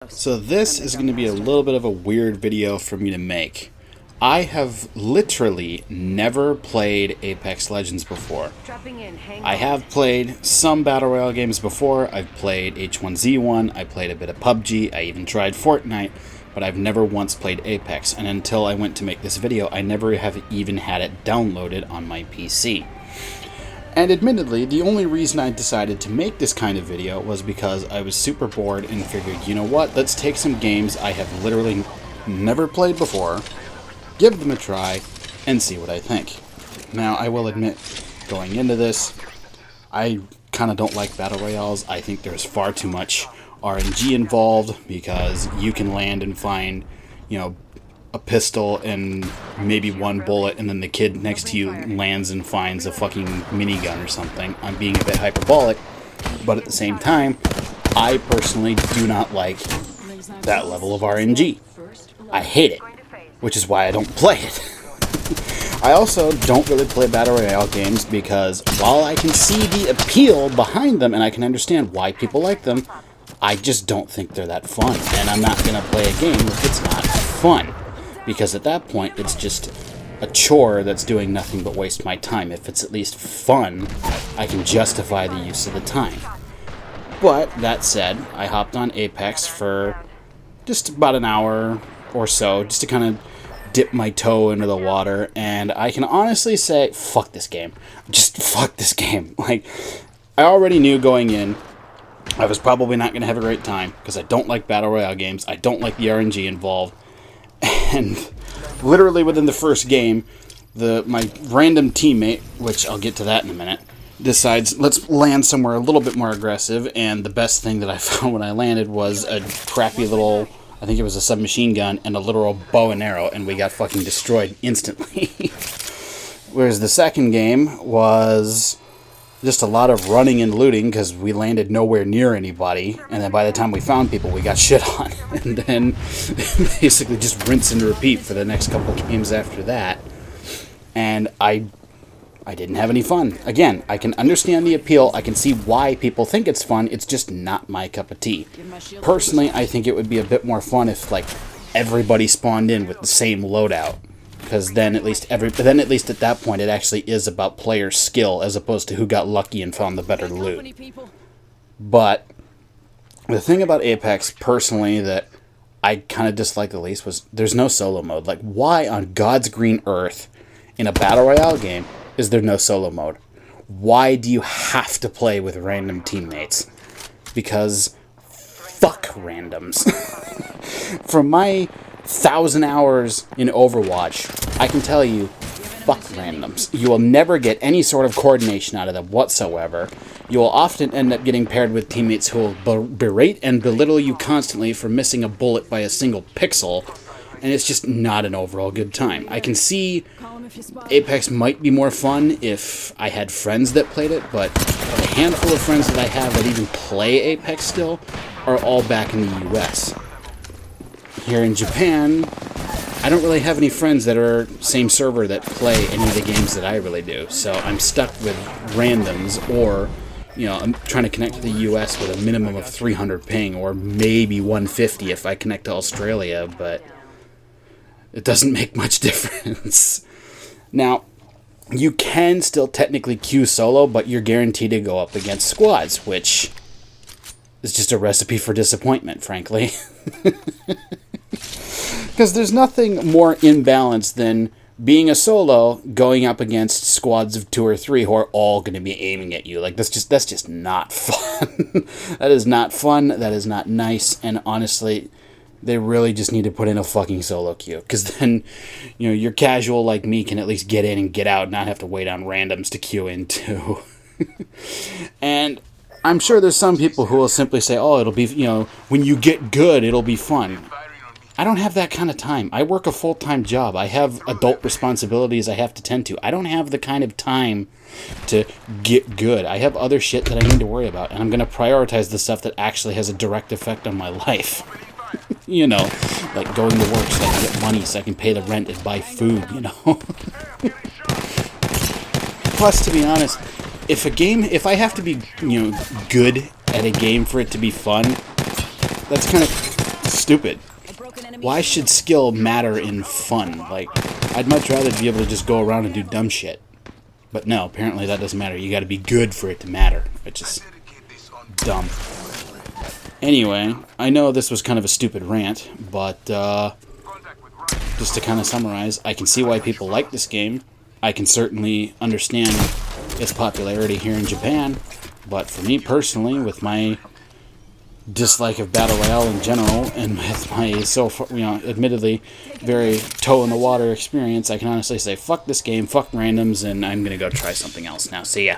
So this is going to be a little bit of a weird video for me to make. I have literally never played Apex Legends before. I have played some Battle Royale games before. I've played H1Z1, I played a bit of PUBG, I even tried Fortnite, but I've never once played Apex, and until I went to make this video, I never have even had it downloaded on my PC. And admittedly, the only reason I decided to make this kind of video was because I was super bored and figured, you know what, let's take some games I have literally never played before, give them a try, and see what I think. Now, I will admit, going into this, I kind of don't like Battle Royales. I think there's far too much RNG involved because you can land and find, a pistol and maybe one bullet, and then the kid next to you lands and finds a fucking minigun or something. I'm being a bit hyperbolic, but at the same time, I personally do not like that level of RNG. I hate it, which is why I don't play it. I also don't really play Battle Royale games because while I can see the appeal behind them and I can understand why people like them, I just don't think they're that fun. And I'm not going to play a game if it's not fun. Because at that point, it's just a chore that's doing nothing but waste my time. If it's at least fun, I can justify the use of the time. But, that said, I hopped on Apex for just about an hour or so, just to kind of dip my toe into the water, and I can honestly say, fuck this game. Just fuck this game. Like, I already knew going in, I was probably not going to have a great time, because I don't like Battle Royale games, I don't like the RNG involved. And literally within the first game, my random teammate, which I'll get to that in a minute, decides, let's land somewhere a little bit more aggressive, and the best thing that I found when I landed was a crappy little, I think it was a submachine gun, and a literal bow and arrow, and we got fucking destroyed instantly. Whereas the second game was just a lot of running and looting, because we landed nowhere near anybody, and then by the time we found people, we got shit on. And then basically just rinse and repeat for the next couple games after that. And I didn't have any fun. Again, I can understand the appeal, I can see why people think it's fun, it's just not my cup of tea. Personally, I think it would be a bit more fun if, like, everybody spawned in with the same loadout. Because then at least at that point it actually is about player skill as opposed to who got lucky and found the better loot. But the thing about Apex personally that I kind of dislike the least was there's no solo mode. Like, why on God's green earth in a Battle Royale game is there no solo mode? Why do you have to play with random teammates? Because fuck randoms. From my 1,000 hours in Overwatch, I can tell you, fuck randoms. You will never get any sort of coordination out of them whatsoever. You will often end up getting paired with teammates who will berate and belittle you constantly for missing a bullet by a single pixel, and it's just not an overall good time. I can see Apex might be more fun if I had friends that played it, but the handful of friends that I have that even play Apex still are all back in the US. Here in Japan, I don't really have any friends that are same server that play any of the games that I really do, so I'm stuck with randoms, or, I'm trying to connect to the US with a minimum of 300 ping, or maybe 150 if I connect to Australia, but it doesn't make much difference. Now, you can still technically queue solo, but you're guaranteed to go up against squads, which is just a recipe for disappointment, frankly. Because there's nothing more imbalanced than being a solo going up against squads of 2 or 3 who are all going to be aiming at you. Like, that's just not fun. That is not fun, that is not nice, and honestly, they really just need to put in a fucking solo queue. Because then, your casual like me can at least get in and get out and not have to wait on randoms to queue in too. And I'm sure there's some people who will simply say, oh, it'll be, when you get good, it'll be fun. I don't have that kind of time. I work a full-time job. I have adult responsibilities I have to tend to. I don't have the kind of time to get good. I have other shit that I need to worry about, and I'm going to prioritize the stuff that actually has a direct effect on my life. Like going to work so I can get money so I can pay the rent and buy food, Plus, to be honest, if I have to be, good at a game for it to be fun, that's kind of stupid. Why should skill matter in fun? Like, I'd much rather be able to just go around and do dumb shit. But no, apparently that doesn't matter. You gotta be good for it to matter, which is dumb. Anyway, I know this was kind of a stupid rant, but just to kind of summarize, I can see why people like this game. I can certainly understand its popularity here in Japan, but for me personally, with my dislike of Battle Royale in general, and with my admittedly very toe-in-the-water experience, I can honestly say, fuck this game, fuck randoms, and I'm gonna go try something else now. See ya.